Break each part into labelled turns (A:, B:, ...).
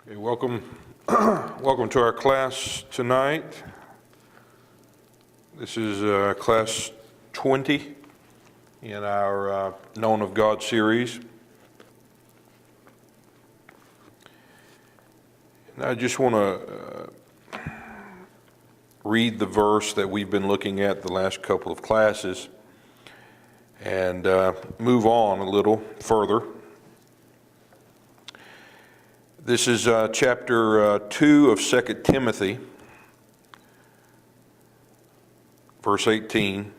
A: Okay, welcome, welcome to our class tonight. This is class 20 in our Known of God series. And I just want to read the verse that we've been looking at the last couple of classes and move on a little further. This is chapter 2 of 2 Timothy, verse 18.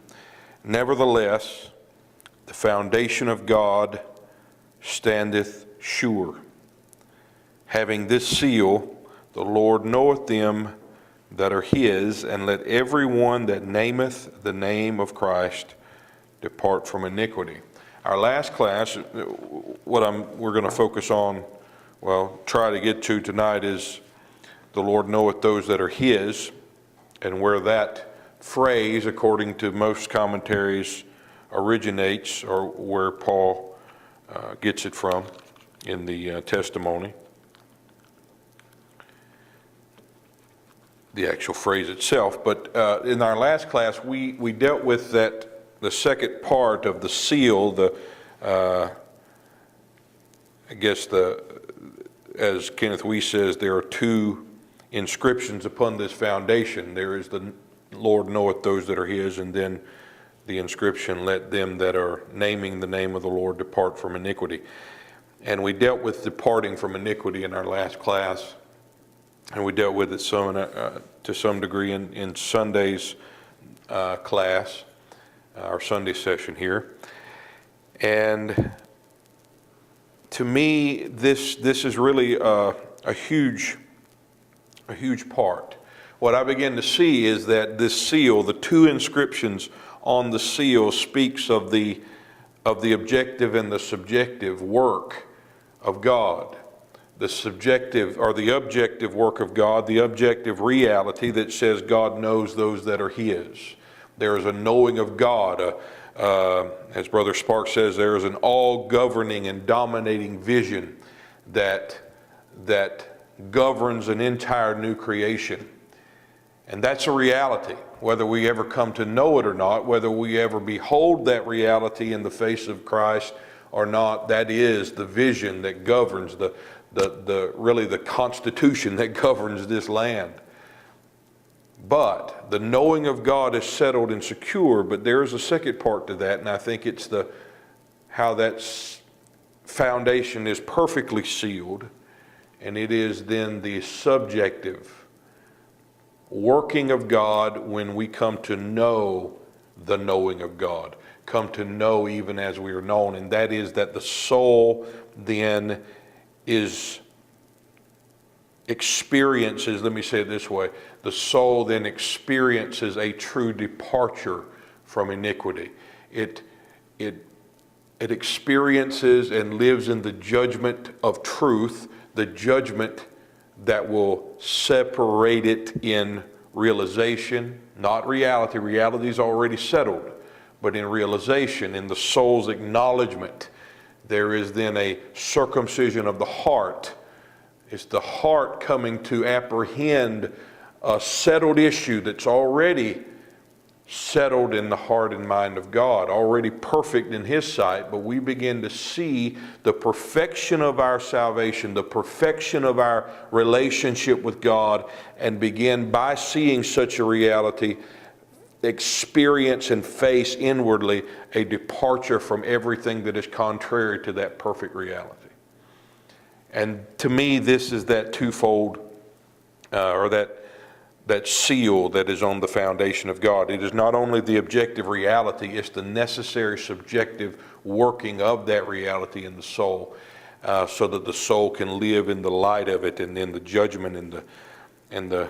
A: Nevertheless, the foundation of God standeth sure, having this seal, the Lord knoweth them that are his, and let every one that nameth the name of Christ depart from iniquity. Our last class, we're going to focus on, try to get to tonight is the Lord knoweth those that are his, and where that phrase, according to most commentaries, originates, or where Paul gets it from in the testimony. The actual phrase itself. But in our last class, we dealt with the second part of the seal, as Kenneth Weiss says, there are two inscriptions upon this foundation. There is the Lord knoweth those that are his, and then the inscription, let them that are naming the name of the Lord depart from iniquity. And we dealt with departing from iniquity in our last class, and we dealt with it to some degree in Sunday's class, our Sunday session here. And to me, this is really a huge part. What I begin to see is that this seal, the two inscriptions on the seal, speaks of the objective and the subjective work of God. The subjective or the objective work of God, the objective reality that says God knows those that are his. There is a knowing of God. As Brother Sparks says, there is an all-governing and dominating vision that governs an entire new creation. And that's a reality, whether we ever come to know it or not, whether we ever behold that reality in the face of Christ or not. That is the vision that governs really the constitution that governs this land. But the knowing of God is settled and secure, but there is a second part to that, and I think it's how that foundation is perfectly sealed, and it is then the subjective working of God when we come to know the knowing of God, come to know even as we are known, and that is that the soul then experiences, let me say it this way, the soul then experiences a true departure from iniquity. It experiences and lives in the judgment of truth, the judgment that will separate it in realization, not reality. Reality is already settled, but in realization, in the soul's acknowledgement, there is then a circumcision of the heart. It's the heart coming to apprehend a settled issue that's already settled in the heart and mind of God, already perfect in His sight, but we begin to see the perfection of our salvation, the perfection of our relationship with God, and begin by seeing such a reality, experience and face inwardly a departure from everything that is contrary to that perfect reality. And to me, this is that twofold, or that seal that is on the foundation of God. It is not only the objective reality, it's the necessary subjective working of that reality in the soul, so that the soul can live in the light of it and in the judgment and the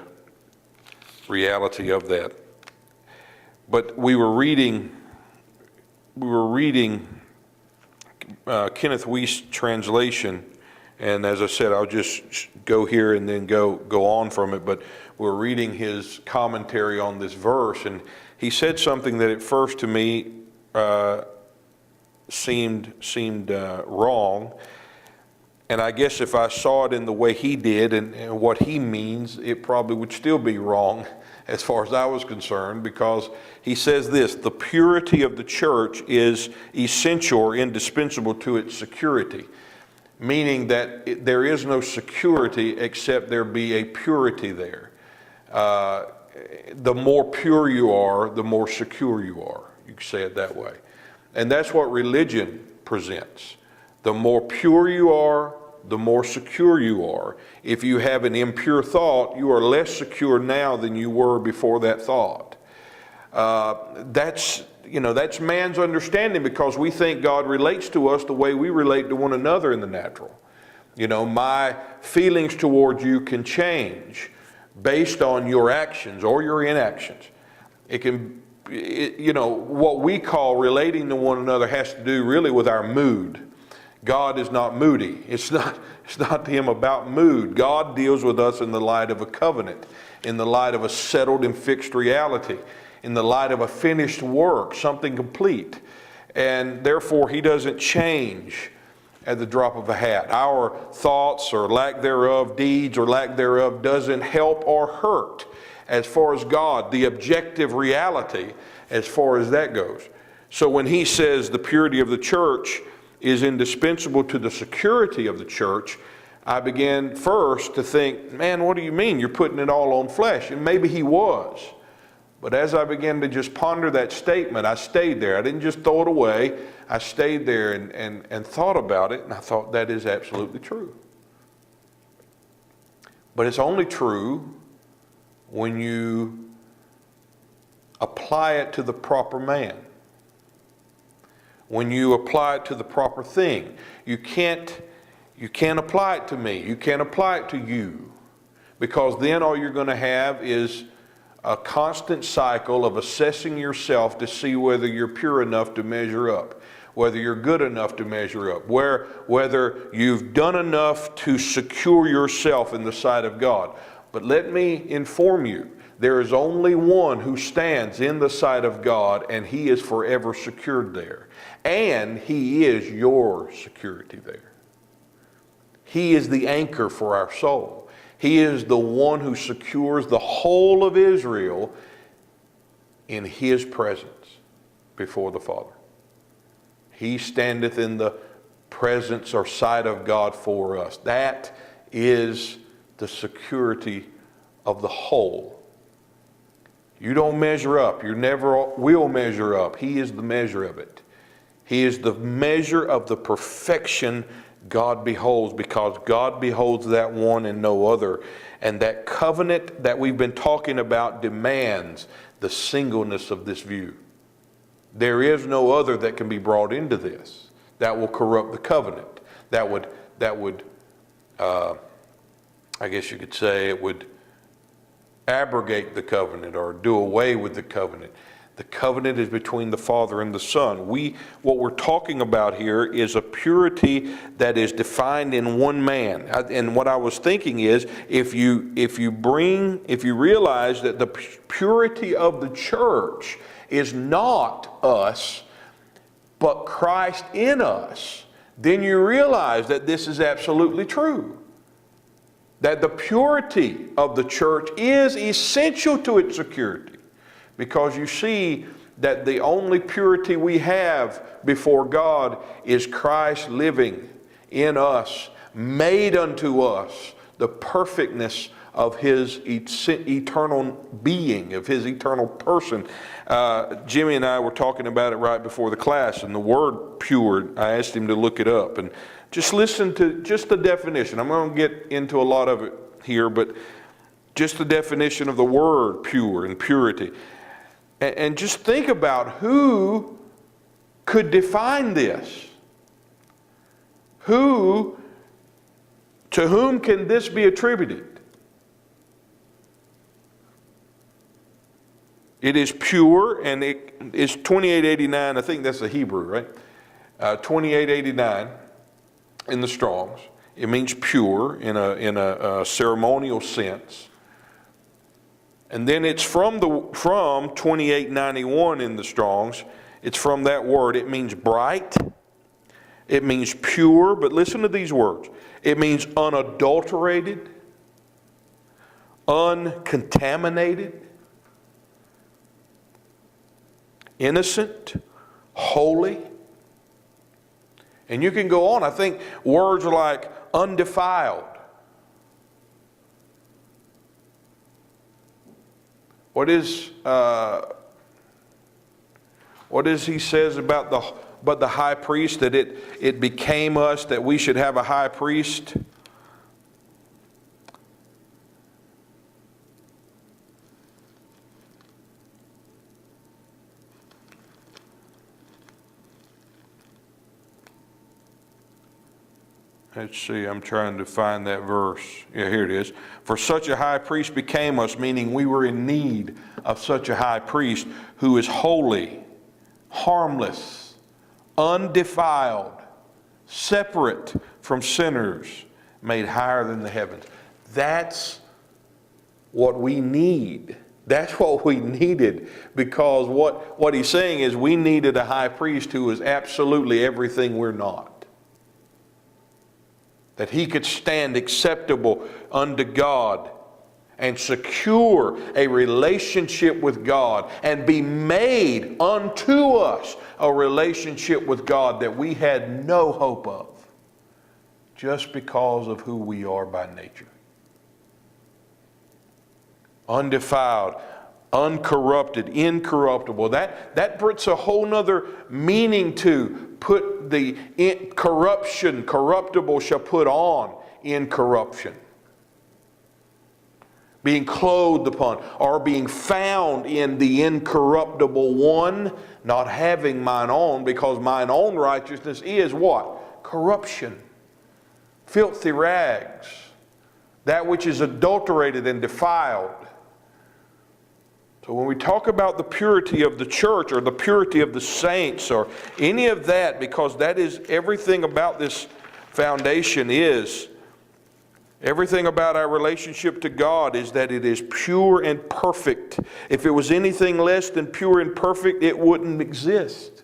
A: reality of that. But we were reading Kenneth Weiss' translation. And as I said, I'll just go here and then go on from it. But we're reading his commentary on this verse, and he said something that at first to me seemed wrong. And I guess if I saw it in the way he did and what he means, it probably would still be wrong as far as I was concerned, because he says this: the purity of the church is essential or indispensable to its security, meaning that there is no security except there be a purity there. The more pure you are, the more secure you are. You can say it that way. And that's what religion presents. The more pure you are, the more secure you are. If you have an impure thought, you are less secure now than you were before that thought. That's man's understanding, because we think God relates to us the way we relate to one another in the natural. My feelings towards you can change based on your actions or your inactions. What we call relating to one another has to do really with our mood. God is not moody. It's not to him about mood. God deals with us in the light of a covenant, in the light of a settled and fixed reality, in the light of a finished work, something complete. And therefore, he doesn't change at the drop of a hat. Our thoughts or lack thereof, deeds or lack thereof, doesn't help or hurt as far as God, the objective reality, as far as that goes. So when he says the purity of the church is indispensable to the security of the church, I began first to think, man, what do you mean? You're putting it all on flesh. And maybe he was. But as I began to just ponder that statement, I stayed there. I didn't just throw it away. I stayed there and thought about it, and I thought that is absolutely true. But it's only true when you apply it to the proper man. When you apply it to the proper thing. You can't apply it to me. You can't apply it to you. Because then all you're going to have is a constant cycle of assessing yourself to see whether you're pure enough to measure up, whether you're good enough to measure up, whether you've done enough to secure yourself in the sight of God. But let me inform you, there is only one who stands in the sight of God, and he is forever secured there. And he is your security there. He is the anchor for our soul. He is the one who secures the whole of Israel in his presence before the Father. He standeth in the presence or sight of God for us. That is the security of the whole. You don't measure up. You never will measure up. He is the measure of it. He is the measure of the perfection God beholds, because God beholds that one and no other. And that covenant that we've been talking about demands the singleness of this view. There is no other that can be brought into this that will corrupt the covenant. That would I guess you could say it would abrogate the covenant or do away with the covenant. The covenant is between the Father and the Son. What we're talking about here is a purity that is defined in one man. And what I was thinking is, if you realize that the purity of the church is not us, but Christ in us, then you realize that this is absolutely true. That the purity of the church is essential to its security. Because you see that the only purity we have before God is Christ living in us, made unto us the perfectness of his eternal being, of his eternal person. Jimmy and I were talking about it right before the class, and the word pure, I asked him to look it up. And just listen to just the definition. I'm going to get into a lot of it here, but just the definition of the word pure and purity. And just think about who could define this. To whom can this be attributed? It is pure, and it is 2889. I think that's the Hebrew, right? 2889 in the Strong's. It means pure in a ceremonial sense. And then it's from 2891 in the Strong's. It's from that word. It means bright, It means pure, but listen to these words. It means unadulterated, uncontaminated, innocent, holy. And you can go on. I think words like undefiled. What is he says about the high priest, that it became us that we should have a high priest? Let's see, I'm trying to find that verse. Yeah, here it is. For such a high priest became us, meaning we were in need of such a high priest who is holy, harmless, undefiled, separate from sinners, made higher than the heavens. That's what we need. That's what we needed, because what he's saying is we needed a high priest who is absolutely everything we're not. That he could stand acceptable unto God and secure a relationship with God and be made unto us a relationship with God that we had no hope of, just because of who we are by nature. Undefiled, uncorrupted, incorruptible. That puts a whole nother meaning to put the corruption, corruptible shall put on incorruption. Being clothed upon, or being found in the incorruptible one, not having mine own, because mine own righteousness is what? Corruption. Filthy rags. That which is adulterated and defiled. So when we talk about the purity of the church or the purity of the saints or any of that, because that is everything about this foundation is, everything about our relationship to God is that it is pure and perfect. If it was anything less than pure and perfect, it wouldn't exist.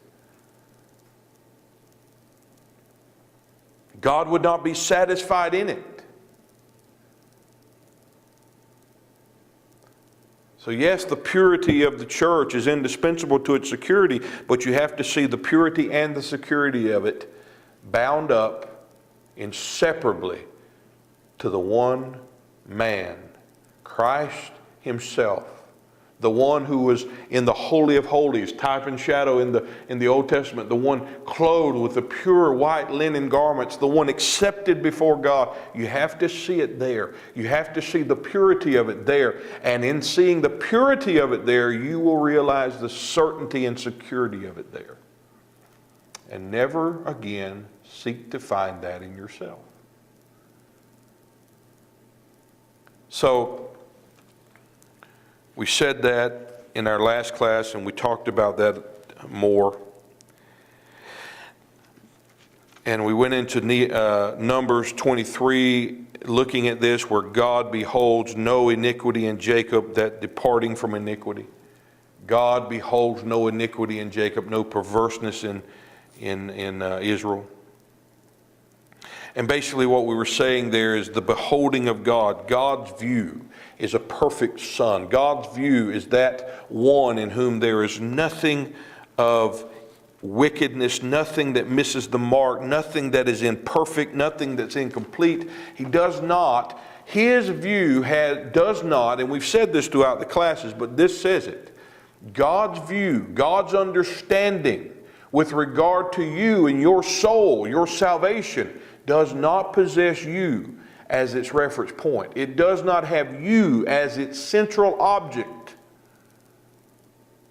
A: God would not be satisfied in it. So yes, the purity of the church is indispensable to its security, but you have to see the purity and the security of it bound up inseparably to the one man, Christ himself, the one who was in the Holy of Holies, type and shadow in the Old Testament, the one clothed with the pure white linen garments, the one accepted before God. You have to see it there. You have to see the purity of it there. And in seeing the purity of it there, you will realize the certainty and security of it there. And never again seek to find that in yourself. So, we said that in our last class, and we talked about that more. And we went into Numbers 23, looking at this, where God beholds no iniquity in Jacob, that departing from iniquity. God beholds no iniquity in Jacob, no perverseness in Israel. And basically what we were saying there is the beholding of God. God's view is a perfect son. God's view is that one in whom there is nothing of wickedness, nothing that misses the mark, nothing that is imperfect, nothing that's incomplete. He does not, his view does not, and we've said this throughout the classes, but this says it. God's view, God's understanding with regard to you and your soul, your salvation, does not possess you as its reference point. It does not have you as its central object.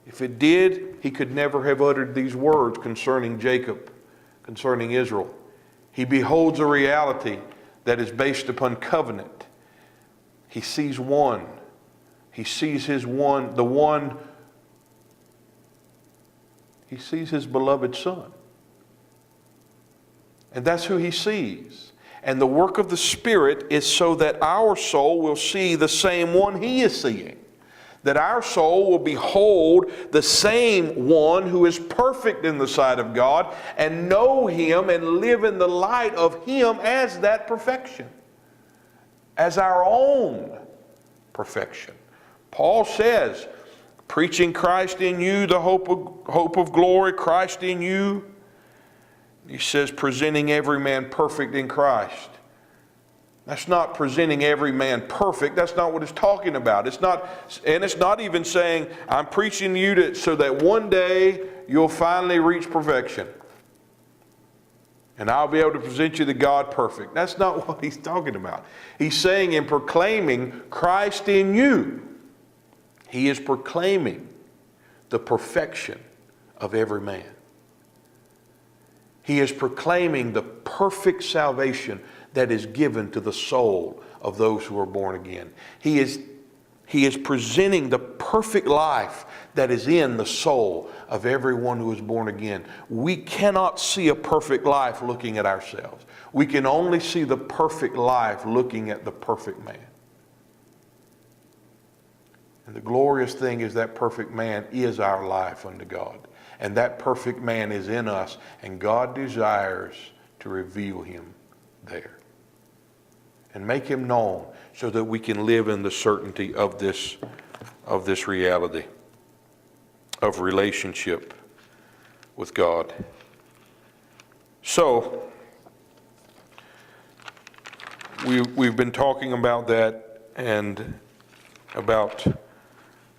A: If it did, he could never have uttered these words concerning Jacob, concerning Israel. He beholds a reality that is based upon covenant. He sees one. He sees his one, the one, he sees his beloved son. And that's who he sees. And the work of the Spirit is so that our soul will see the same one he is seeing. that our soul will behold the same one who is perfect in the sight of God and know Him and live in the light of Him as that perfection, as our own perfection. Paul says, preaching Christ in you, the hope of glory, Christ in you. He says, presenting every man perfect in Christ. That's not presenting every man perfect. That's not what it's talking about. It's not even saying, I'm preaching to you so that one day you'll finally reach perfection. And I'll be able to present you to God perfect. That's not what he's talking about. He's saying in proclaiming Christ in you, he is proclaiming the perfection of every man. He is proclaiming the perfect salvation that is given to the soul of those who are born again. He is presenting the perfect life that is in the soul of everyone who is born again. We cannot see a perfect life looking at ourselves. We can only see the perfect life looking at the perfect man. And the glorious thing is that perfect man is our life unto God. And that perfect man is in us, and God desires to reveal him there and make him known so that we can live in the certainty of this reality of relationship with God. So we've been talking about that, and about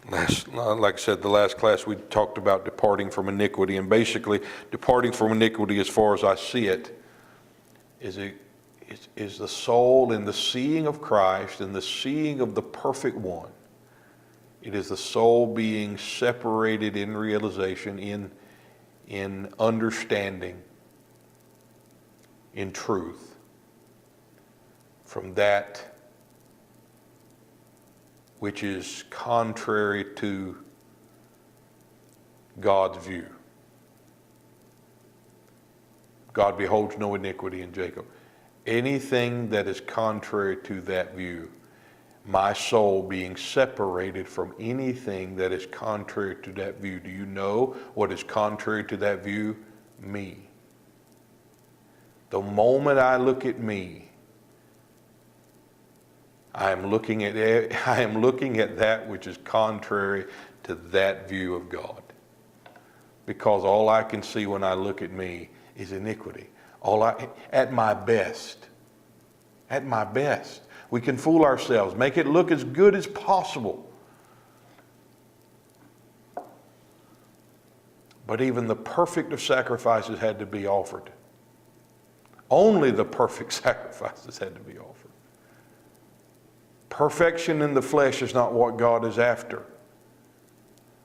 A: like I said, the last class we talked about departing from iniquity, and basically departing from iniquity, as far as I see it, is the soul in the seeing of Christ and the seeing of the perfect one. It is the soul being separated in realization, in understanding, in truth, from that which is contrary to God's view. God beholds no iniquity in Jacob. Anything that is contrary to that view, my soul being separated from anything that is contrary to that view. Do you know what is contrary to that view? Me. The moment I look at me, I am looking at that which is contrary to that view of God. Because all I can see when I look at me is iniquity. At my best. We can fool ourselves, make it look as good as possible. But even the perfect of sacrifices had to be offered. Only the perfect sacrifices had to be offered. Perfection in the flesh is not what God is after.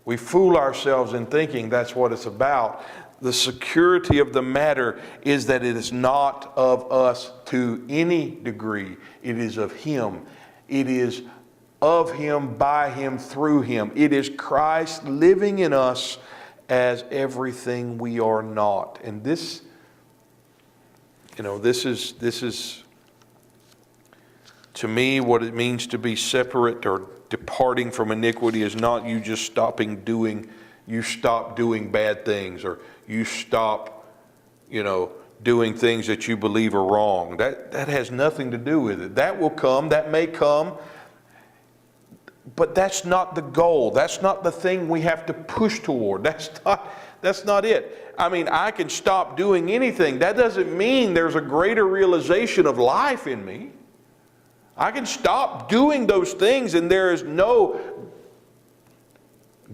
A: We fool ourselves in thinking that's what it's about. The security of the matter is that it is not of us to any degree. It is of Him. It is of Him, by Him, through Him. It is Christ living in us as everything we are not. And this is to me what it means to be separate or departing from iniquity is not you just stop doing bad things, or you stop, doing things that you believe are wrong. That has nothing to do with it. That will come, that may come, but that's not the goal. That's not the thing we have to push toward. That's not it. I mean, I can stop doing anything. That doesn't mean there's a greater realization of life in me. I can stop doing those things and there is no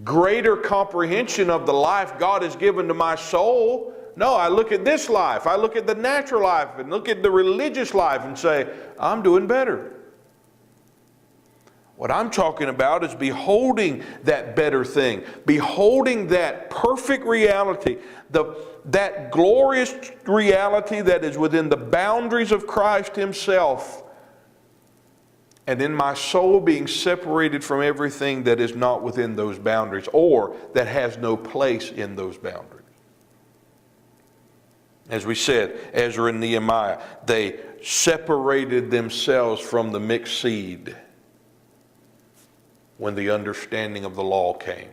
A: greater comprehension of the life God has given to my soul. No, I look at this life, I look at the natural life and look at the religious life and say, I'm doing better. What I'm talking about is beholding that better thing, beholding that perfect reality, that glorious reality that is within the boundaries of Christ Himself. And in my soul being separated from everything that is not within those boundaries, or that has no place in those boundaries. As we said, Ezra and Nehemiah, they separated themselves from the mixed seed. when the understanding of the law came.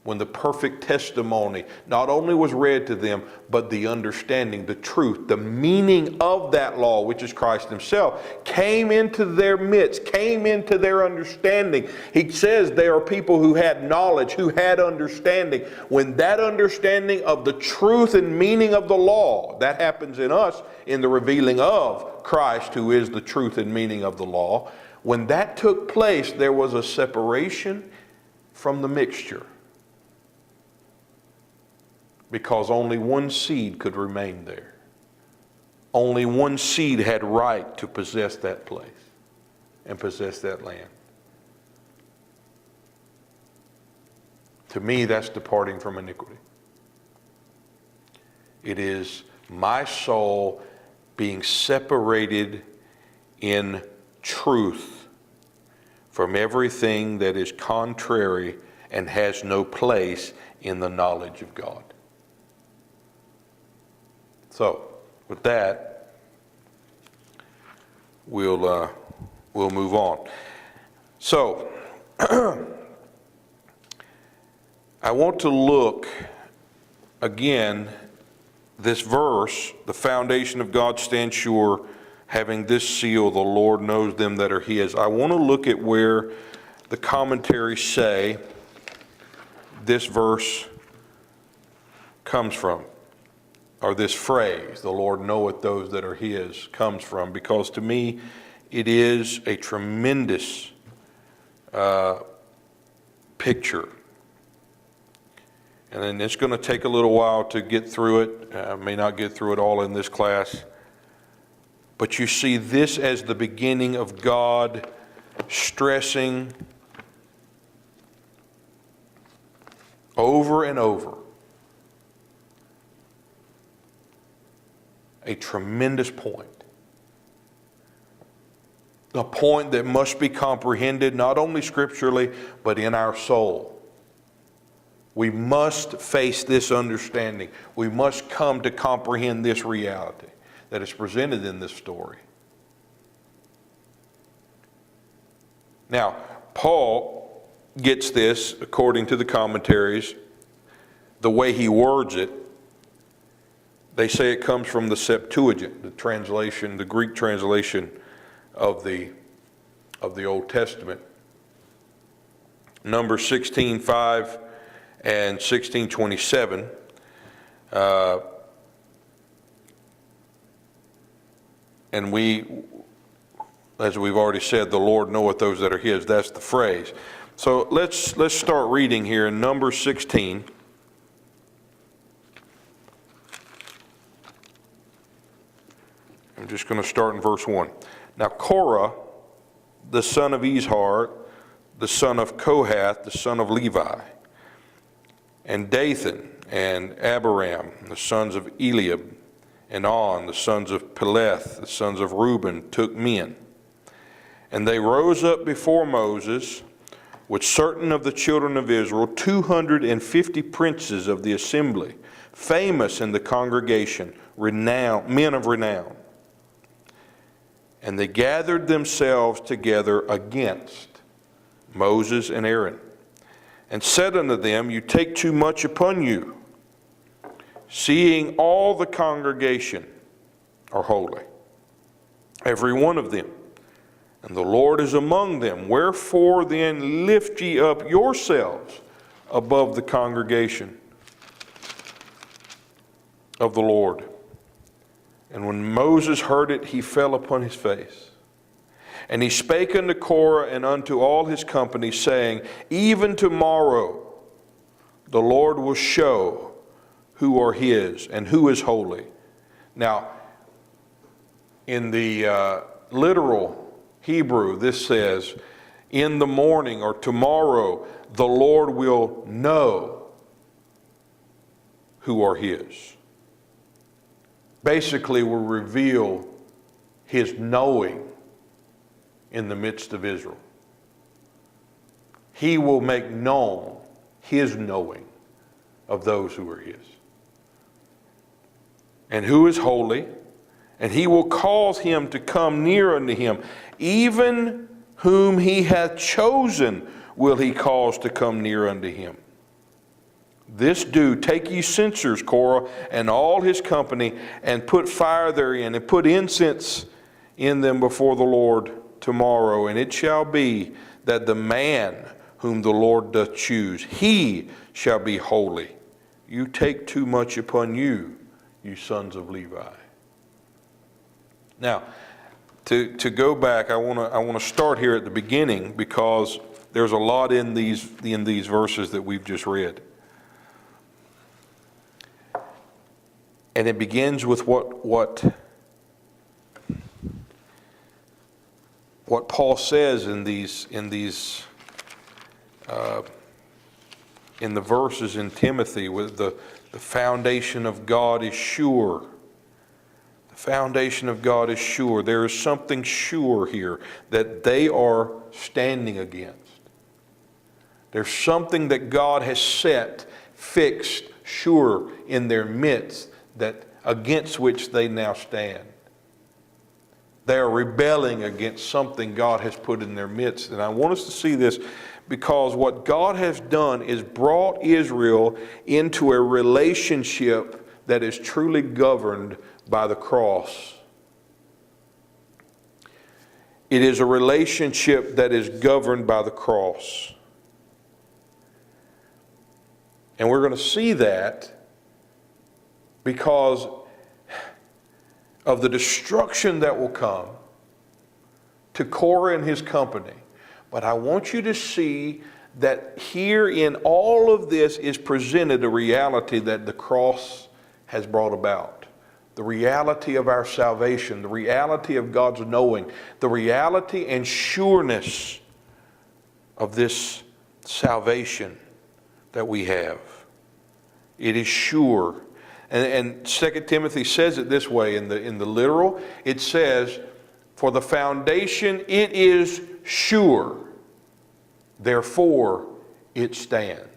A: When the perfect testimony not only was read to them, but the understanding, the truth, the meaning of that law, which is Christ himself, came into their midst, came into their understanding. He says there are people who had knowledge, who had understanding. When that understanding of the truth and meaning of the law, that happens in us in the revealing of Christ, who is the truth and meaning of the law. When that took place, there was a separation from the mixture, because only one seed could remain there. Only one seed had right to possess that place and possess that land. To me, that's departing from iniquity. It is my soul being separated in truth from everything that is contrary and has no place in the knowledge of God. So, with that, we'll move on. So, I want to look again, this verse, the foundation of God stands sure, having this seal, the Lord knows them that are his. I want to look at where the commentaries say this verse comes from, or this phrase, the Lord knoweth those that are his, comes from, because to me it is a tremendous picture. And then it's going to take a little while to get through it. I may not get through it all in this class. But you see this as the beginning of God stressing over and over a tremendous point. A point that must be comprehended not only scripturally, but in our soul. We must face this understanding. We must come to comprehend this reality that is presented in this story. Now, Paul gets this, according to the commentaries, the way he words it. They say it comes from the Septuagint, the translation, the Greek translation of the Old Testament. Numbers 16:5 and 16:27. And we, as we've already said, the Lord knoweth those that are his. That's the phrase. So let's start reading here in Numbers 16. I'm just going to start in verse 1. Now Korah, the son of Izhar, the son of Kohath, the son of Levi, and Dathan and Abiram, the sons of Eliab, and On, the sons of Peleth, the sons of Reuben, took men. And they rose up before Moses with certain of the children of Israel, 250 princes of the assembly, famous in the congregation, men of renown. And they gathered themselves together against Moses and Aaron, and said unto them, You take too much upon you, seeing all the congregation are holy, every one of them, and the Lord is among them. Wherefore then lift ye up yourselves above the congregation of the Lord. And when Moses heard it, he fell upon his face. And he spake unto Korah and unto all his company, saying, Even tomorrow the Lord will show who are his and who is holy. Now, in the literal Hebrew, this says, in the morning or tomorrow, the Lord will know who are his. Basically, will reveal his knowing in the midst of Israel. He will make known his knowing of those who are his. And who is holy, and he will cause him to come near unto him, even whom he hath chosen will he cause to come near unto him. This do, take ye censers, Korah, and all his company, and put fire therein, and put incense in them before the Lord tomorrow. And it shall be that the man whom the Lord doth choose, he shall be holy. You take too much upon you, you sons of Levi. Now, to go back, I want to start here at the beginning, because there's a lot in these verses that we've just read. And it begins with what Paul says in the verses in Timothy, with the foundation of God is sure. The foundation of God is sure. There is something sure here that they are standing against. There's something that God has set, fixed, sure in their midst, that against which they now stand. They are rebelling against something God has put in their midst. And I want us to see this, because what God has done is brought Israel into a relationship that is truly governed by the cross. It is a relationship that is governed by the cross. And we're going to see that because of the destruction that will come to Korah and his company. But I want you to see that here in all of this is presented a reality that the cross has brought about. The reality of our salvation, the reality of God's knowing, the reality and sureness of this salvation that we have. It is sure. And 2 Timothy says it this way in the literal. It says, for the foundation it is sure, therefore it stands.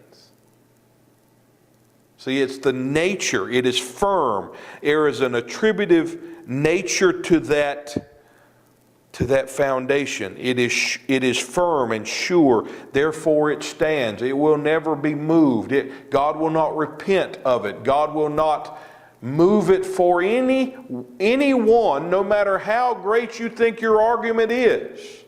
A: See, it's the nature. It is firm. There is an attributive nature to that foundation. It is firm and sure, therefore it stands. It will never be moved. God will not repent of it. God will not move it for anyone, no matter how great you think your argument is.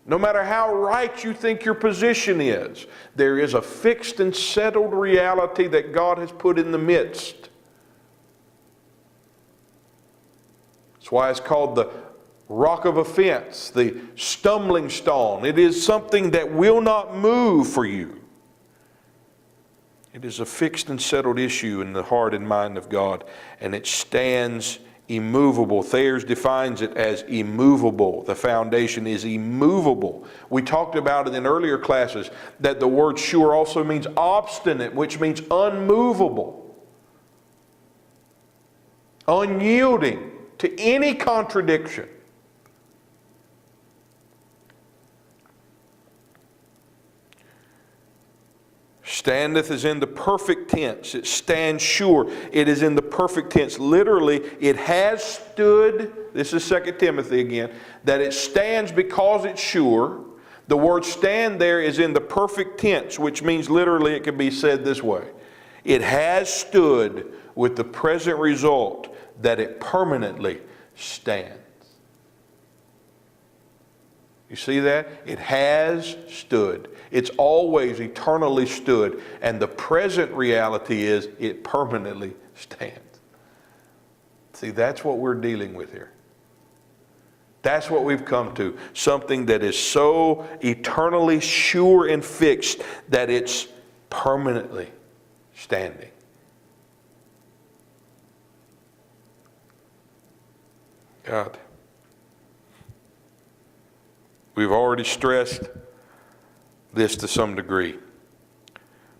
A: No matter how right you think your position is. There is a fixed and settled reality that God has put in the midst. That's why it's called the rock of offense, the stumbling stone. It is something that will not move for you. It is a fixed and settled issue in the heart and mind of God, and it stands immovable. Thayer's defines it as immovable. The foundation is immovable. We talked about it in earlier classes, that the word sure also means obstinate, which means unmovable, unyielding to any contradiction. Standeth is in the perfect tense. It stands sure. It is in the perfect tense. Literally, it has stood. This is 2 Timothy again. That it stands because it's sure. The word stand there is in the perfect tense, which means literally it can be said this way. It has stood with the present result that it permanently stands. You see that? It has stood. It's always eternally stood. And the present reality is it permanently stands. See, that's what we're dealing with here. That's what we've come to. Something that is so eternally sure and fixed that it's permanently standing. God. We've already stressed this to some degree.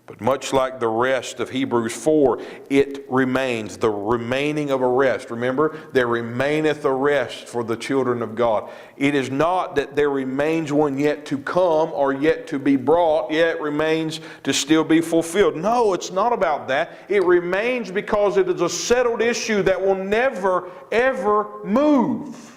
A: But much like the rest of Hebrews 4, it remains, the remaining of a rest. Remember, there remaineth a rest for the children of God. It is not that there remains one yet to come or yet to be brought, yet remains to still be fulfilled. No, it's not about that. It remains because it is a settled issue that will never, ever move.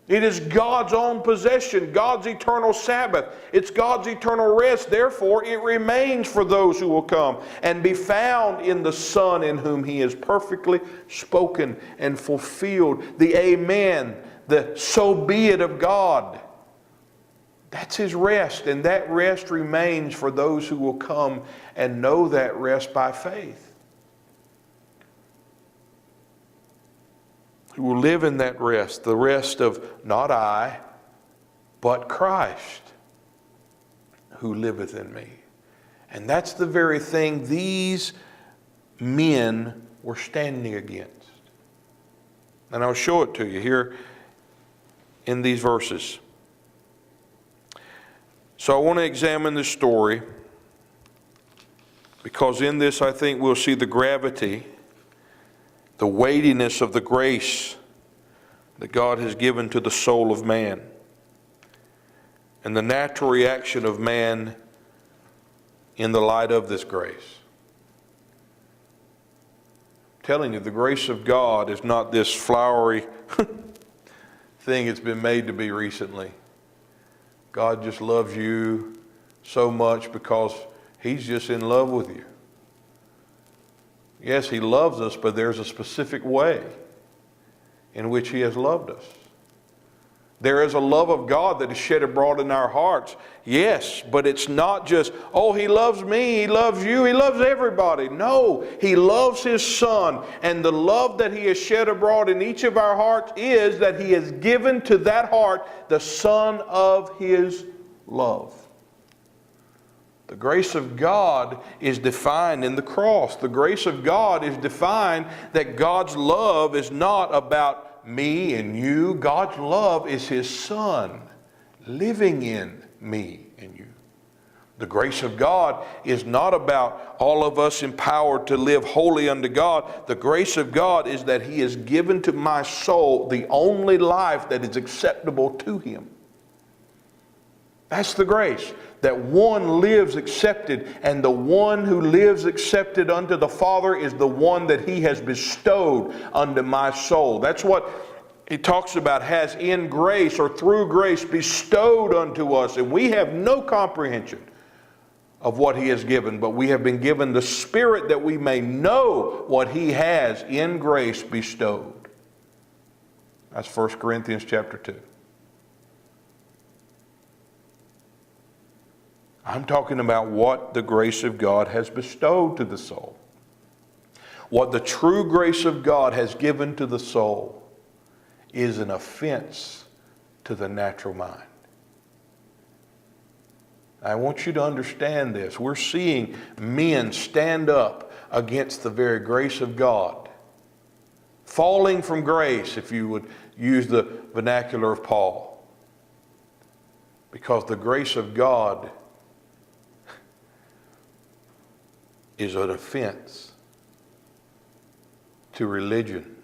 A: It is God's own possession, God's eternal Sabbath. It's God's eternal rest. Therefore, it remains for those who will come and be found in the Son, in whom He has perfectly spoken and fulfilled the amen, the so be it of God. That's His rest, and that rest remains for those who will come and know that rest by faith. Who will live in that rest, the rest of not I, but Christ, who liveth in me. And that's the very thing these men were standing against. And I'll show it to you here in these verses. So I want to examine this story, because in this I think we'll see the gravity, the weightiness of the grace that God has given to the soul of man, and the natural reaction of man in the light of this grace. I'm telling you, the grace of God is not this flowery thing it's been made to be recently. God just loves you so much because He's just in love with you. Yes, He loves us, but there's a specific way in which He has loved us. There is a love of God that is shed abroad in our hearts. Yes, but it's not just, oh, He loves me, He loves you, He loves everybody. No, He loves His Son. And the love that He has shed abroad in each of our hearts is that He has given to that heart the Son of His love. The grace of God is defined in the cross. The grace of God is defined that God's love is not about me and you. God's love is His Son living in me and you. The grace of God is not about all of us empowered to live holy unto God. The grace of God is that He has given to my soul the only life that is acceptable to Him. That's the grace. That one lives accepted, and the one who lives accepted unto the Father is the one that He has bestowed unto my soul. That's what He talks about, has in grace or through grace bestowed unto us. And we have no comprehension of what He has given, but we have been given the Spirit that we may know what He has in grace bestowed. That's 1 Corinthians chapter 2. I'm talking about what the grace of God has bestowed to the soul. What the true grace of God has given to the soul is an offense to the natural mind. I want you to understand this. We're seeing men stand up against the very grace of God, falling from grace, if you would use the vernacular of Paul, because the grace of God is an offense to religion.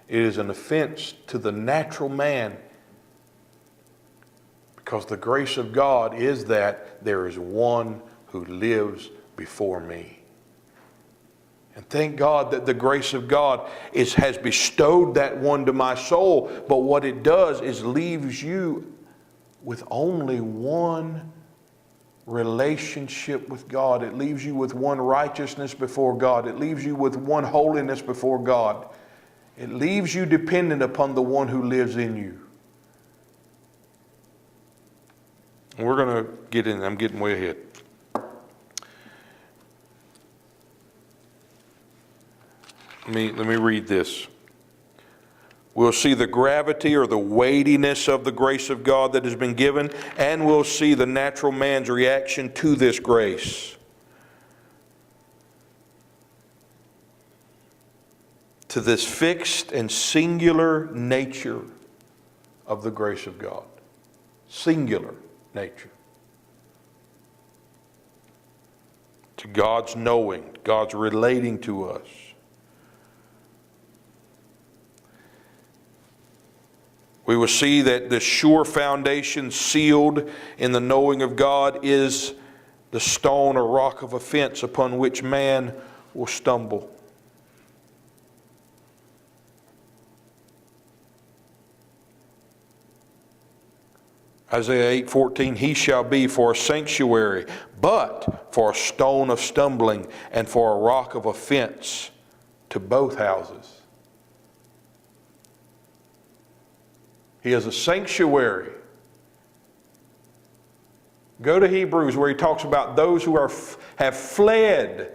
A: It is an offense to the natural man, because the grace of God is that there is one who lives before me. And thank God that the grace of God has bestowed that one to my soul, but what it does is leaves you with only one relationship with God. It leaves you with one righteousness before God. It leaves you with one holiness before God. It leaves you dependent upon the one who lives in you. And we're going to get in. I'm getting way ahead. Let me read this. We'll see the gravity or the weightiness of the grace of God that has been given, and we'll see the natural man's reaction to this grace. To this fixed and singular nature of the grace of God. Singular nature. To God's knowing, God's relating to us. We will see that the sure foundation sealed in the knowing of God is the stone or rock of offense upon which man will stumble. Isaiah 8:14, he shall be for a sanctuary, but for a stone of stumbling and for a rock of offense to both houses. He is a sanctuary. Go to Hebrews where he talks about those who have fled,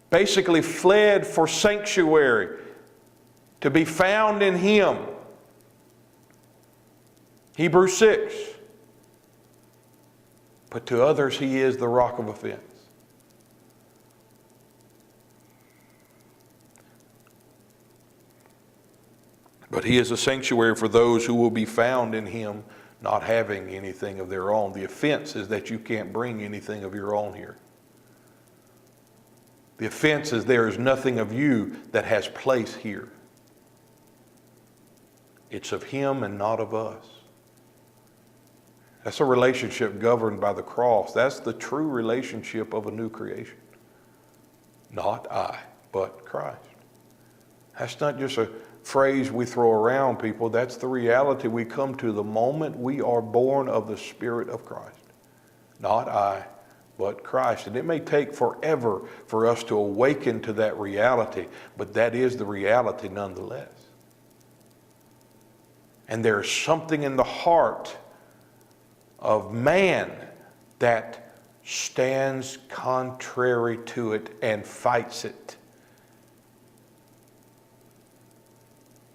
A: basically fled for sanctuary, to be found in him. Hebrews 6. But to others he is the rock of offense. But he is a sanctuary for those who will be found in him, not having anything of their own. The offense is that you can't bring anything of your own here. The offense is there is nothing of you that has place here. It's of him and not of us. That's a relationship governed by the cross. That's the true relationship of a new creation. Not I, but Christ. That's not just a phrase we throw around, people. That's the reality we come to the moment we are born of the Spirit of Christ. Not I, but Christ. And it may take forever for us to awaken to that reality, but that is the reality nonetheless. And there is something in the heart of man that stands contrary to it and fights it.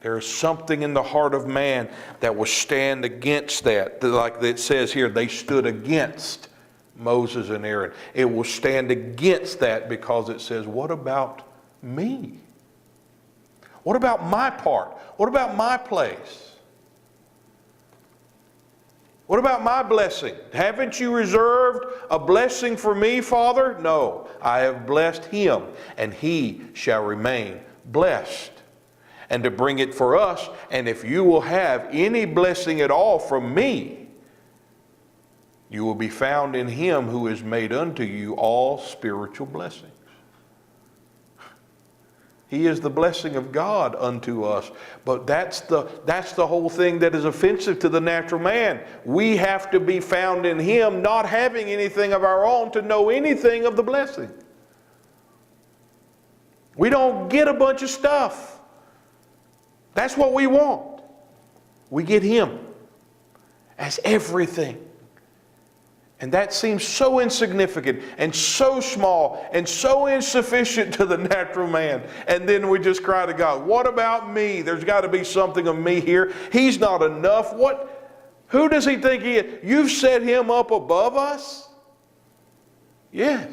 A: There is something in the heart of man that will stand against that. Like it says here, they stood against Moses and Aaron. It will stand against that because it says, what about me? What about my part? What about my place? What about my blessing? Haven't you reserved a blessing for me, Father? No, I have blessed him, and he shall remain blessed. And to bring it for us, and if you will have any blessing at all from me, you will be found in him who has made unto you all spiritual blessings. He is the blessing of God unto us. But that's the whole thing that is offensive to the natural man. We have to be found in him, not having anything of our own to know anything of the blessing. We don't get a bunch of stuff. That's what we want. We get him as everything. And that seems so insignificant and so small and so insufficient to the natural man. And then we just cry to God, what about me? There's got to be something of me here. He's not enough. Who does he think he is? You've set him up above us? Yes.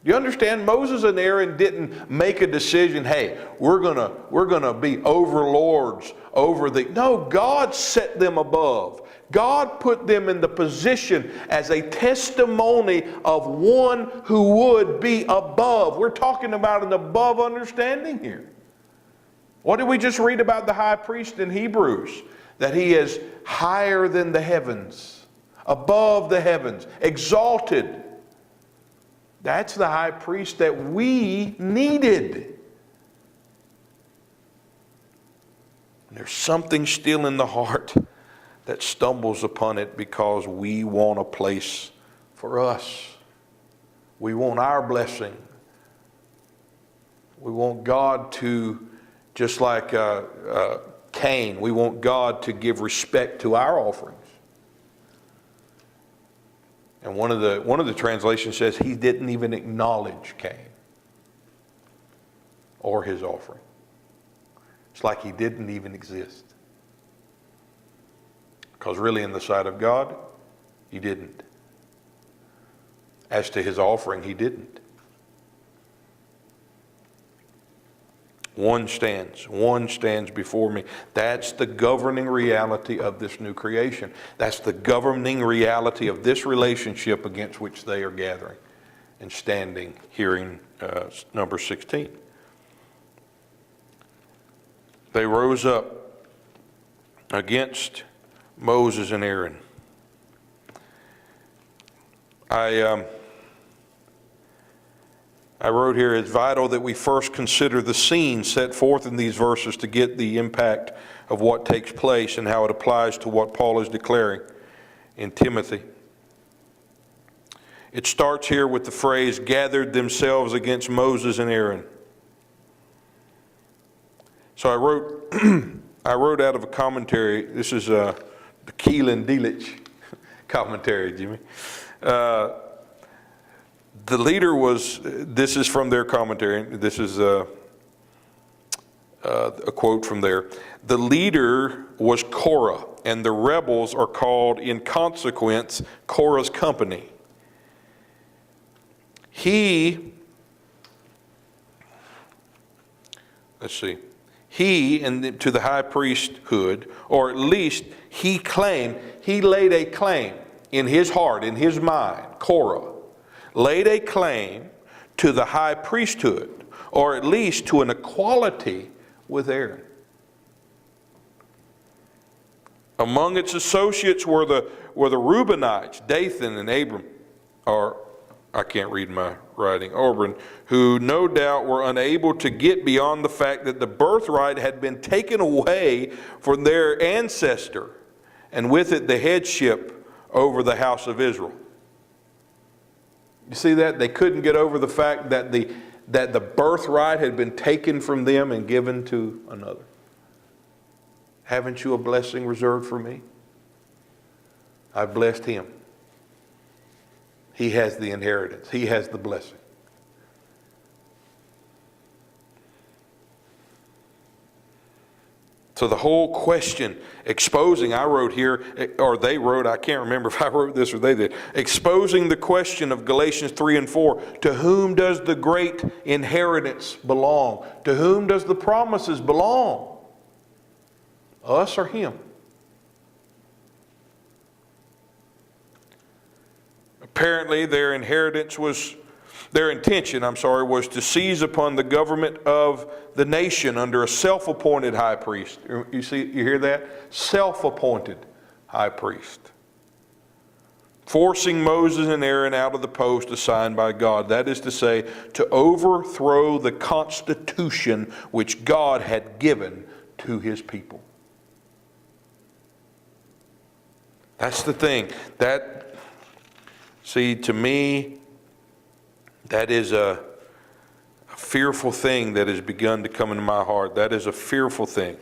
A: You understand? Moses and Aaron didn't make a decision, hey, we're gonna be overlords over the... No, God set them above. God put them in the position as a testimony of one who would be above. We're talking about an above understanding here. What did we just read about the high priest in Hebrews? That he is higher than the heavens, above the heavens, exalted. That's the high priest that we needed. And there's something still in the heart that stumbles upon it because we want a place for us. We want our blessing. We want God to, just like Cain, we want God to give respect to our offerings. And one of the translations says he didn't even acknowledge Cain or his offering. It's like he didn't even exist. Because really in the sight of God, he didn't. As to his offering, he didn't. One stands before me. That's the governing reality of this new creation. That's the governing reality of this relationship against which they are gathering and standing here in number 16. They rose up against Moses and Aaron. I wrote here, it's vital that we first consider the scene set forth in these verses to get the impact of what takes place and how it applies to what Paul is declaring. in Timothy. It starts here with the phrase, gathered themselves against Moses and Aaron. So I wrote out of a commentary. This is the Keelan-Delitzsch commentary, Jimmy. The leader was, this is from their commentary. This is a quote from there. The leader was Korah, and the rebels are called, in consequence, Korah's company. He, and to the high priesthood, or at least he laid a claim in his heart, in his mind, Korah, laid a claim to the high priesthood, or at least to an equality with Aaron. Among its associates were the Reubenites, Dathan and Abram, or I can't read my writing, Orban, who no doubt were unable to get beyond the fact that the birthright had been taken away from their ancestor, and with it the headship over the house of Israel. You see that? They couldn't get over the fact that the birthright had been taken from them and given to another. Haven't you a blessing reserved for me? I've blessed him. He has the inheritance. He has the blessing. So the whole question, exposing, I wrote here, or they wrote, I can't remember if I wrote this or they did, exposing the question of Galatians 3 and 4, to whom does the great inheritance belong? To whom does the promises belong? Us or him? Apparently their intention was to seize upon the government of the nation under a self-appointed high priest. You hear that? Self-appointed high priest. Forcing Moses and Aaron out of the post assigned by God. That is to say, to overthrow the constitution which God had given to his people. That's the thing. See, to me, that is a fearful thing that has begun to come into my heart. That is a fearful thing.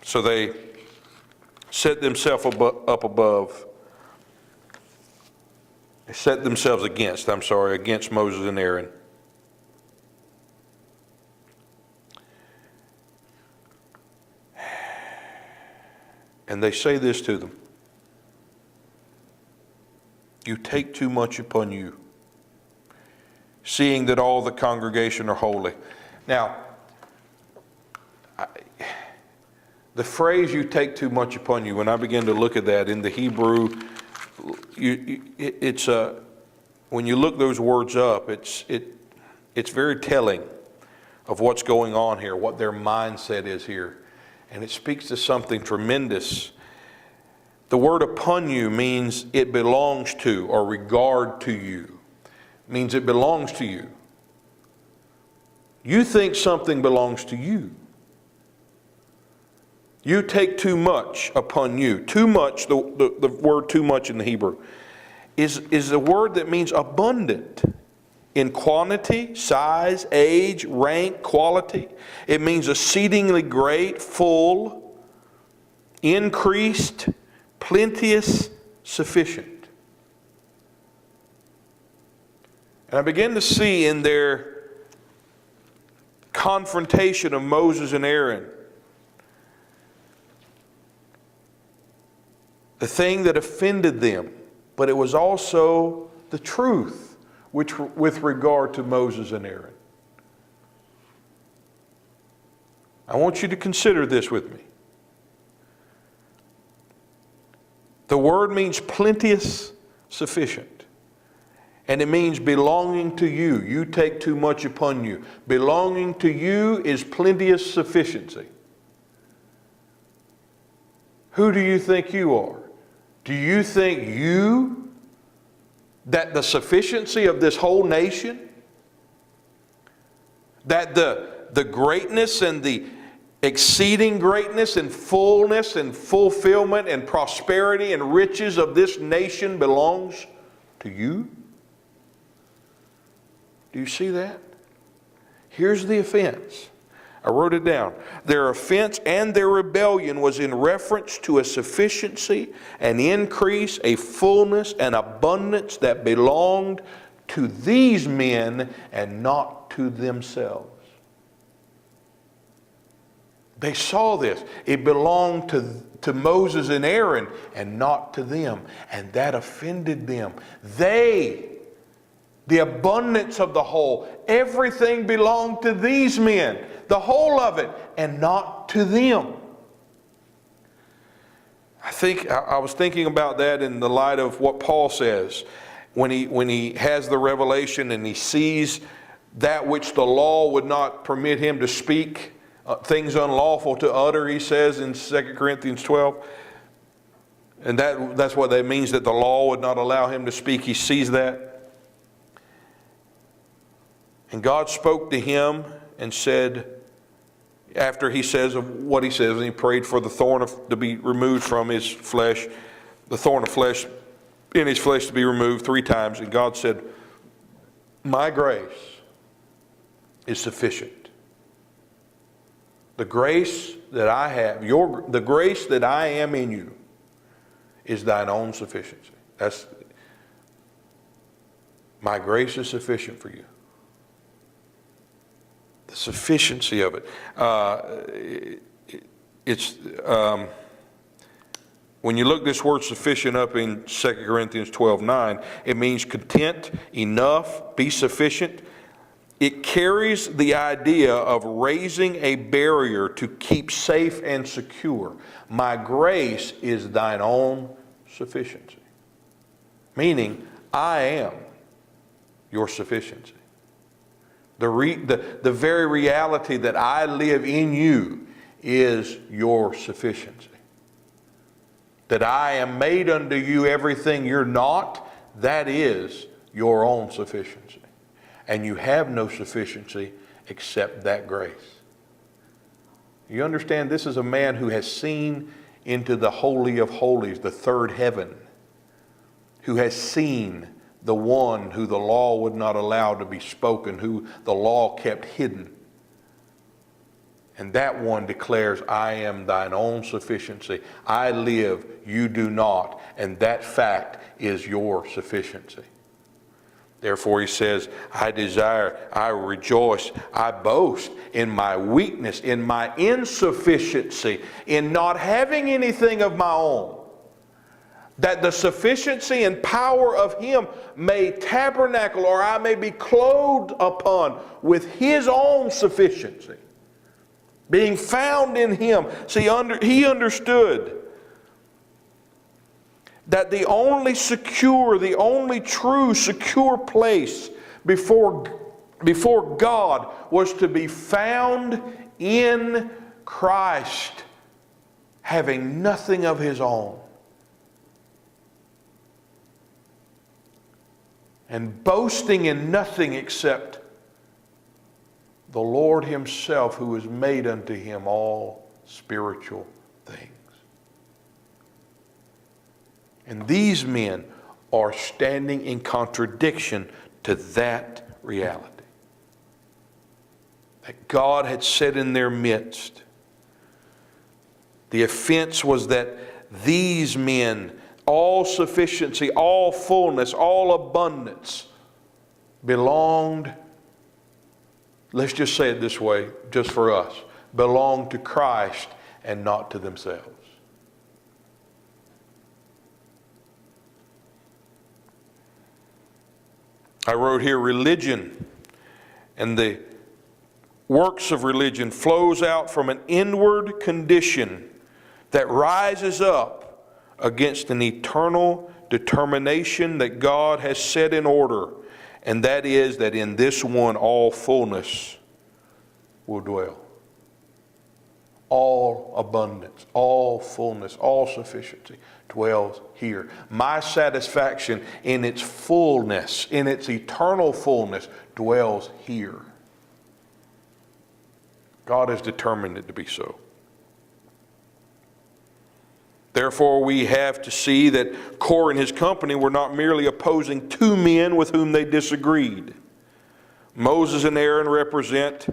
A: So they set themselves up above. They set themselves against Moses and Aaron. And they say this to them: you take too much upon you, seeing that all the congregation are holy. Now, the phrase "you take too much upon you," when I begin to look at that in the Hebrew, when you look those words up, it's very telling of what's going on here, what their mindset is here. And it speaks to something tremendous. The word "upon you" means it belongs to, or regard to you. It means it belongs to you. You think something belongs to you. You take too much upon you. Too much, the word "too much" in the Hebrew, is a word that means abundant. In quantity, size, age, rank, quality. It means exceedingly great, full, increased, plenteous, sufficient. And I begin to see in their confrontation of Moses and Aaron the thing that offended them, but it was also the truth with regard to Moses and Aaron. I want you to consider this with me. The word means plenteous, sufficient. And it means belonging to you. You take too much upon you. Belonging to you is plenteous sufficiency. Who do you think you are? Do you think that the sufficiency of this whole nation, That the greatness and the exceeding greatness and fullness and fulfillment and prosperity and riches of this nation belongs to you? Do you see that? Here's the offense. I wrote it down. Their offense and their rebellion was in reference to a sufficiency, an increase, a fullness, an abundance that belonged to these men and not to themselves. They saw this. It belonged to Moses and Aaron and not to them. And that offended them. The abundance of the whole, everything belonged to these men, the whole of it, and not to them. I was thinking about that in the light of what Paul says when he has the revelation and he sees that which the law would not permit him to speak, things unlawful to utter, he says in 2 Corinthians 12. And that's what that means, that the law would not allow him to speak. He sees that. And God spoke to him and said, after he says of what he says, and he prayed for the thorn to be removed from his flesh, the thorn of flesh in his flesh to be removed 3 times. And God said, my grace is sufficient. The grace that I have, the grace that I am in you is thine own sufficiency. My grace is sufficient for you. The sufficiency of it. When you look this word sufficient up in 2 Corinthians 12:9, it means content, enough, be sufficient. It carries the idea of raising a barrier to keep safe and secure. My grace is thine own sufficiency. Meaning, I am your sufficiency. The very reality that I live in you is your sufficiency. That I am made unto you everything you're not, that is your own sufficiency. And you have no sufficiency except that grace. You understand, this is a man who has seen into the Holy of Holies, the third heaven, who has seen the one who the law would not allow to be spoken, who the law kept hidden. And that one declares, I am thine own sufficiency. I live, you do not. And that fact is your sufficiency. Therefore he says, I desire, I rejoice, I boast in my weakness, in my insufficiency, in not having anything of my own, that the sufficiency and power of him may tabernacle, or I may be clothed upon with his own sufficiency, being found in him. See, he understood that the only secure, the only true secure place before God was to be found in Christ, having nothing of his own, and boasting in nothing except the Lord himself, who has made unto him all spiritual things. And these men are standing in contradiction to that reality that God had set in their midst. The offense was that these men, all sufficiency, all fullness, all abundance, belonged, let's just say it this way, just for us, belonged to Christ and not to themselves. I wrote here, religion and the works of religion flows out from an inward condition that rises up against an eternal determination that God has set in order, and that is that in this one all fullness will dwell. All abundance, all fullness, all sufficiency dwells here. My satisfaction in its fullness, in its eternal fullness, dwells here. God has determined it to be so. Therefore, we have to see that Korah and his company were not merely opposing two men with whom they disagreed. Moses and Aaron represent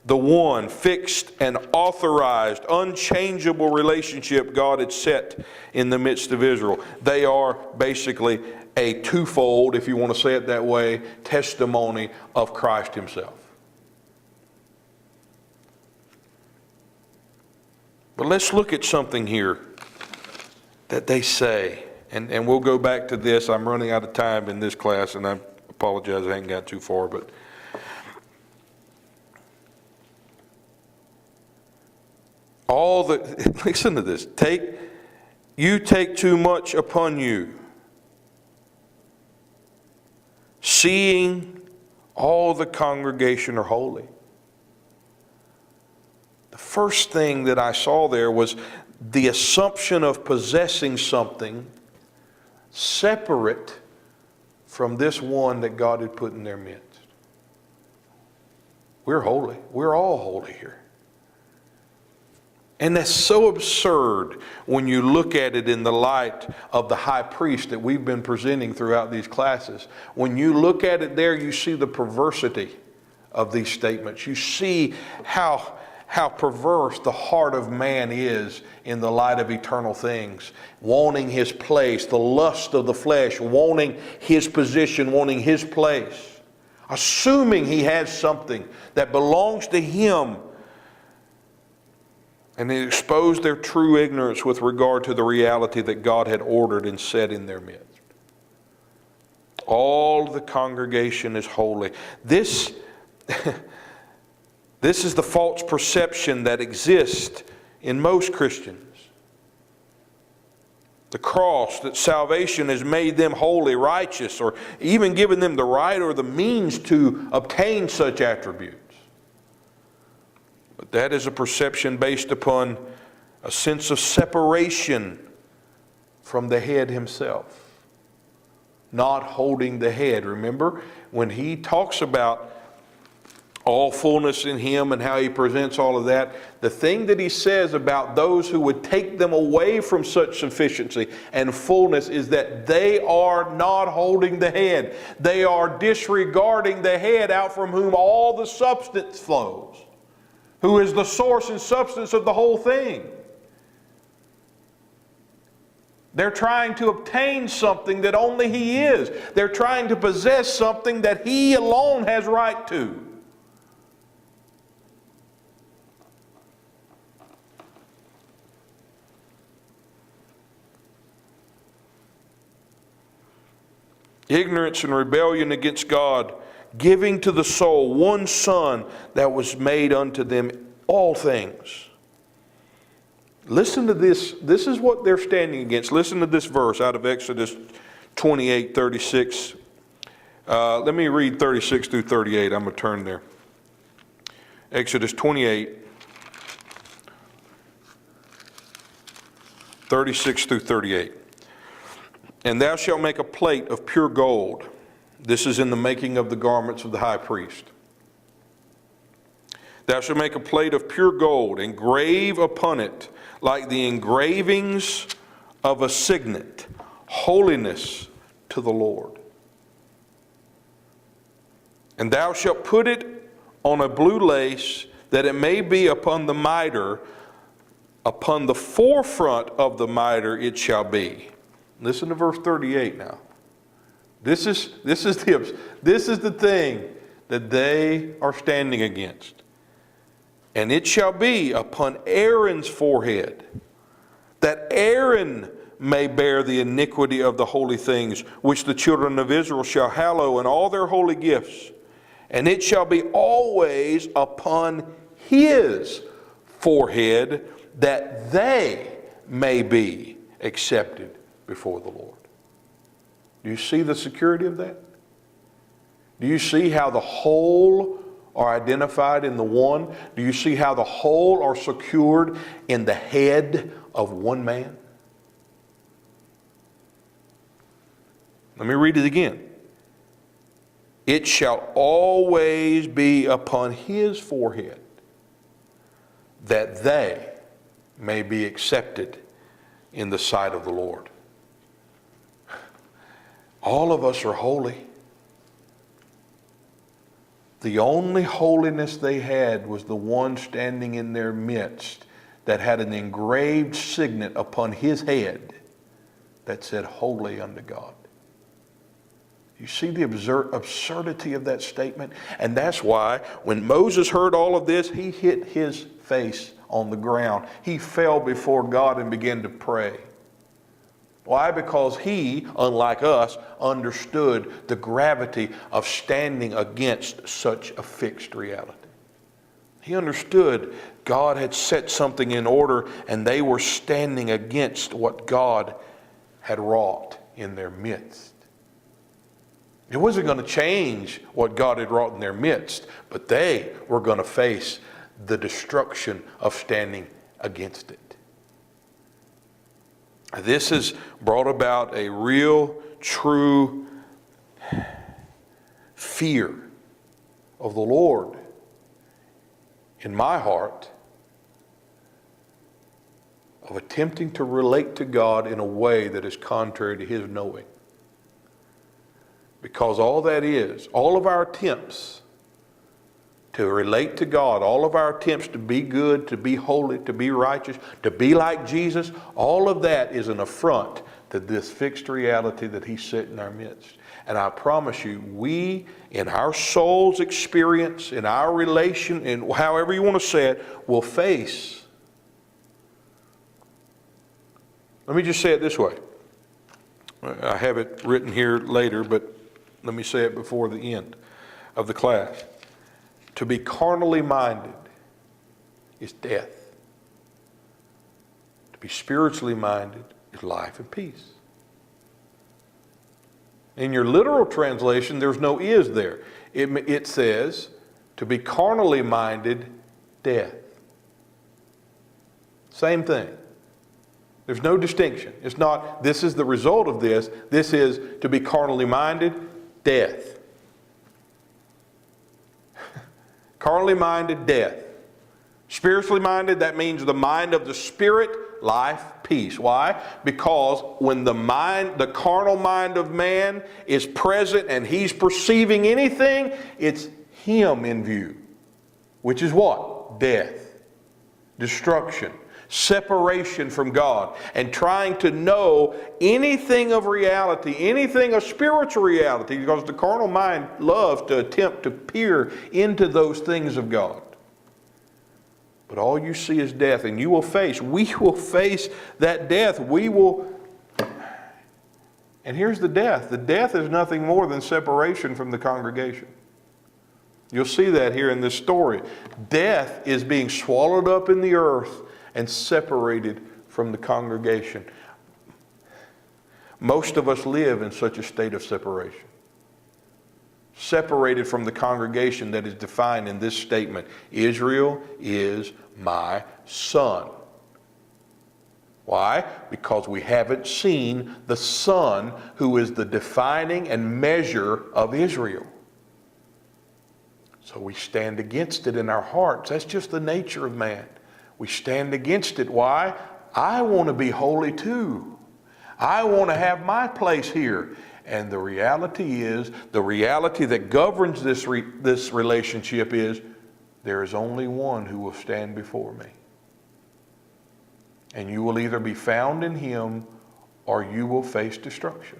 A: the one fixed and authorized, unchangeable relationship God had set in the midst of Israel. They are basically a twofold, if you want to say it that way, testimony of Christ himself. But let's look at something here that they say. And we'll go back to this. I'm running out of time in this class, and I apologize I haven't got too far, but listen to this. You take too much upon you, seeing all the congregation are holy. The first thing that I saw there was the assumption of possessing something separate from this one that God had put in their midst. We're holy. We're all holy here. And that's so absurd when you look at it in the light of the high priest that we've been presenting throughout these classes. When you look at it there, you see the perversity of these statements. You see how perverse the heart of man is in the light of eternal things. Wanting his place, the lust of the flesh, wanting his position, wanting his place. Assuming he has something that belongs to him. And they exposed their true ignorance with regard to the reality that God had ordered and set in their midst. All the congregation is holy. This is the false perception that exists in most Christians. The cross, that salvation has made them holy, righteous, or even given them the right or the means to obtain such attributes. But that is a perception based upon a sense of separation from the head himself. Not holding the head. Remember, when he talks about all fullness in him and how he presents all of that, the thing that he says about those who would take them away from such sufficiency and fullness is that they are not holding the head. They are disregarding the head out from whom all the substance flows, who is the source and substance of the whole thing. They're trying to obtain something that only he is. They're trying to possess something that he alone has right to. Ignorance and rebellion against God, giving to the soul one Son that was made unto them all things. Listen to this. This is what they're standing against. Listen to this verse out of Exodus 28:36. Let me read 36 through 38. I'm going to turn there. Exodus 28:36 through 38. And thou shalt make a plate of pure gold. This is in the making of the garments of the high priest. Thou shalt make a plate of pure gold, and engrave upon it, like the engravings of a signet, holiness to the Lord. And thou shalt put it on a blue lace, that it may be upon the mitre, upon the forefront of the mitre it shall be. Listen to verse 38 now. This is the thing that they are standing against. And it shall be upon Aaron's forehead, that Aaron may bear the iniquity of the holy things, which the children of Israel shall hallow in all their holy gifts. And it shall be always upon his forehead, that they may be accepted before the Lord. Do you see the security of that? Do you see how the whole are identified in the one? Do you see how the whole are secured in the head of one man? Let me read it again. It shall always be upon his forehead, that they may be accepted in the sight of the Lord. All of us are holy. The only holiness they had was the one standing in their midst that had an engraved signet upon his head that said, "Holy unto God." You see the absurdity of that statement? And that's why when Moses heard all of this, he hit his face on the ground. He fell before God and began to pray. Why? Because he, unlike us, understood the gravity of standing against such a fixed reality. He understood God had set something in order and they were standing against what God had wrought in their midst. It wasn't going to change what God had wrought in their midst, but they were going to face the destruction of standing against it. This has brought about a real, true fear of the Lord in my heart, of attempting to relate to God in a way that is contrary to His knowing. Because all that is, all of our attempts to relate to God, all of our attempts to be good, to be holy, to be righteous, to be like Jesus, all of that is an affront to this fixed reality that He's set in our midst. And I promise you, we, in our soul's experience, in our relation, in however you want to say it, will face. Let me just say it this way. I have it written here later, but let me say it before the end of the class. To be carnally minded is death. To be spiritually minded is life and peace. In your literal translation, there's no is there. It says, to be carnally minded, death. Same thing. There's no distinction. It's not, this is the result of this. This is, to be carnally minded, death. Carnally minded, death. Spiritually minded, that means the mind of the Spirit, life, peace. Why? Because when the carnal mind of man is present and he's perceiving anything, it's him in view. Which is what? Death. Destruction. Separation from God. And trying to know anything of reality, anything of spiritual reality, because the carnal mind loves to attempt to peer into those things of God. But all you see is death, and we will face that death. And here's the death. The death is nothing more than separation from the congregation. You'll see that here in this story. Death is being swallowed up in the earth and separated from the congregation. Most of us live in such a state of separation. Separated from the congregation that is defined in this statement. Israel is my son. Why? Because we haven't seen the Son who is the defining and measure of Israel. So we stand against it in our hearts. That's just the nature of man. We stand against it. Why? I want to be holy too. I want to have my place here. And the reality is, the reality that governs this relationship is, there is only one who will stand before me. And you will either be found in Him or you will face destruction.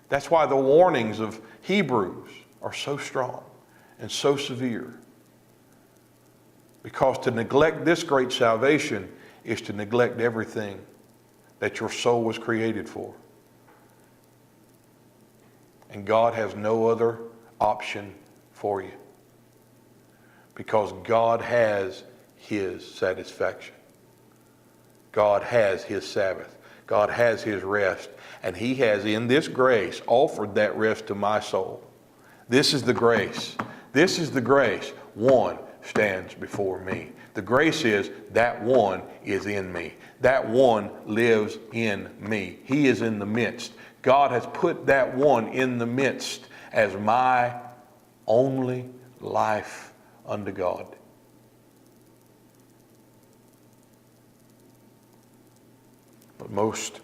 A: That's why the warnings of Hebrews are so strong and so severe. Because to neglect this great salvation is to neglect everything that your soul was created for. And God has no other option for you. Because God has His satisfaction. God has His Sabbath. God has His rest. And He has, in this grace, offered that rest to my soul. This is the grace. This is the grace. One stands before me. The grace is that one is in me. That one lives in me. He is in the midst. God has put that one in the midst as my only life unto God. But most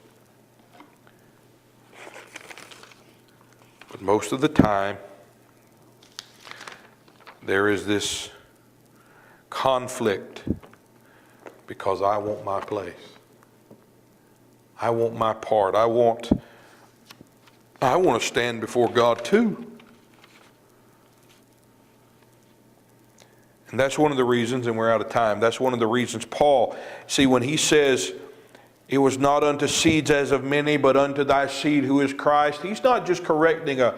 A: of the time, there is this conflict because I want my place. I want my part. I want to stand before God too. And that's one of the reasons, and we're out of time, that's one of the reasons Paul, see, when he says, it was not unto seeds as of many, but unto thy seed who is Christ, he's not just correcting an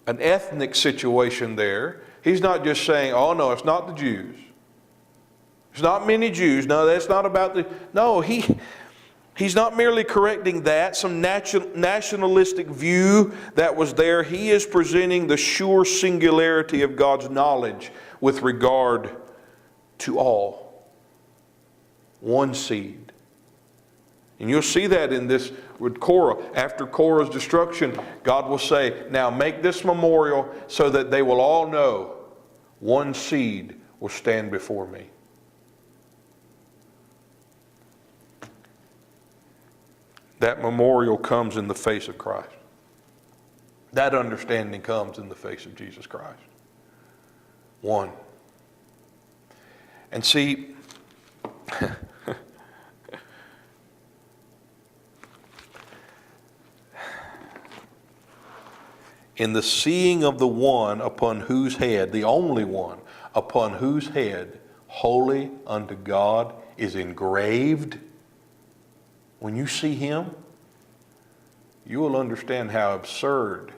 A: ethnic situation there. He's not just saying, oh no, it's not the Jews. It's not many Jews. No, that's not about the... No, he's not merely correcting that, some nationalistic view that was there. He is presenting the sure singularity of God's knowledge with regard to all. One seed. And you'll see that in this with Korah. After Korah's destruction, God will say, now make this memorial so that they will all know one seed will stand before me. That memorial comes in the face of Christ. That understanding comes in the face of Jesus Christ. One. And see, in the seeing of the one upon whose head, the only one upon whose head, holy unto God is engraved, when you see him, you will understand how absurd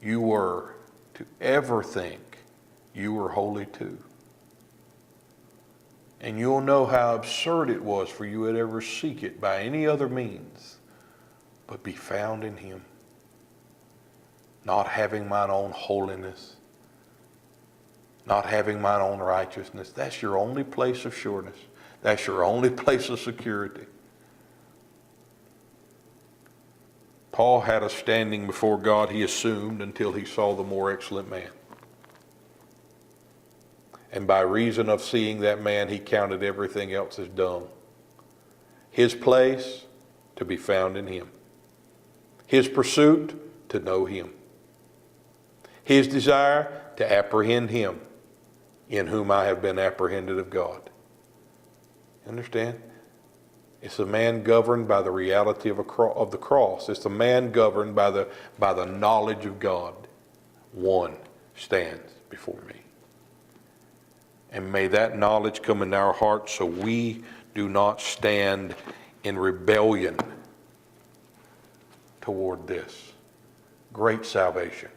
A: you were to ever think you were holy too. And you'll know how absurd it was for you to ever seek it by any other means, but be found in him. Not having mine own holiness, not having mine own righteousness. That's your only place of sureness. That's your only place of security. Paul had a standing before God he assumed until he saw the more excellent man. And by reason of seeing that man, he counted everything else as dung. His place, to be found in him. His pursuit, to know him. His desire, to apprehend him, in whom I have been apprehended of God. Understand? It's a man governed by the reality of the cross. It's a man governed by the knowledge of God. One stands before me. And may that knowledge come in our hearts so we do not stand in rebellion toward this great salvation.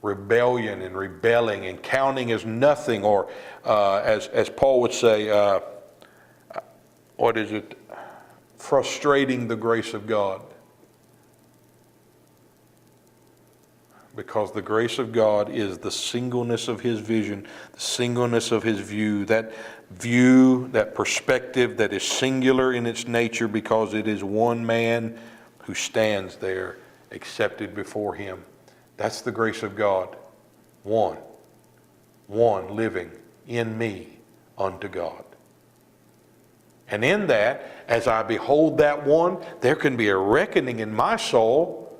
A: Rebellion and rebelling and counting as nothing, or as Paul would say, frustrating the grace of God. Because the grace of God is the singleness of his vision, the singleness of his view, that perspective that is singular in its nature, because it is one man who stands there accepted before him. That's the grace of God. One living in me unto God. And in that, as I behold that one, there can be a reckoning in my soul.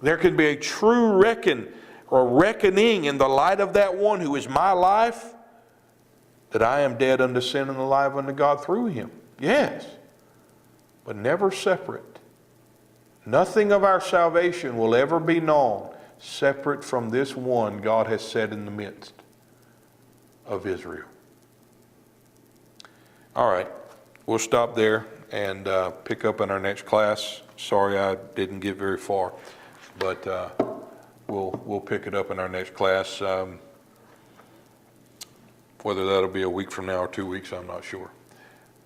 A: There can be a true reckoning in the light of that one who is my life, that I am dead unto sin and alive unto God through him. Yes, but never separate. Nothing of our salvation will ever be known separate from this one God has set in the midst of Israel. All right, we'll stop there and pick up in our next class. Sorry I didn't get very far, but we'll pick it up in our next class. Whether that'll be a week from now or 2 weeks, I'm not sure.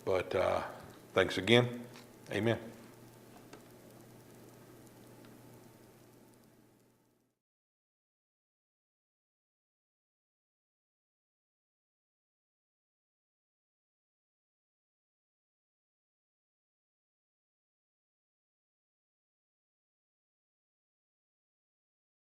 A: But thanks again. Amen.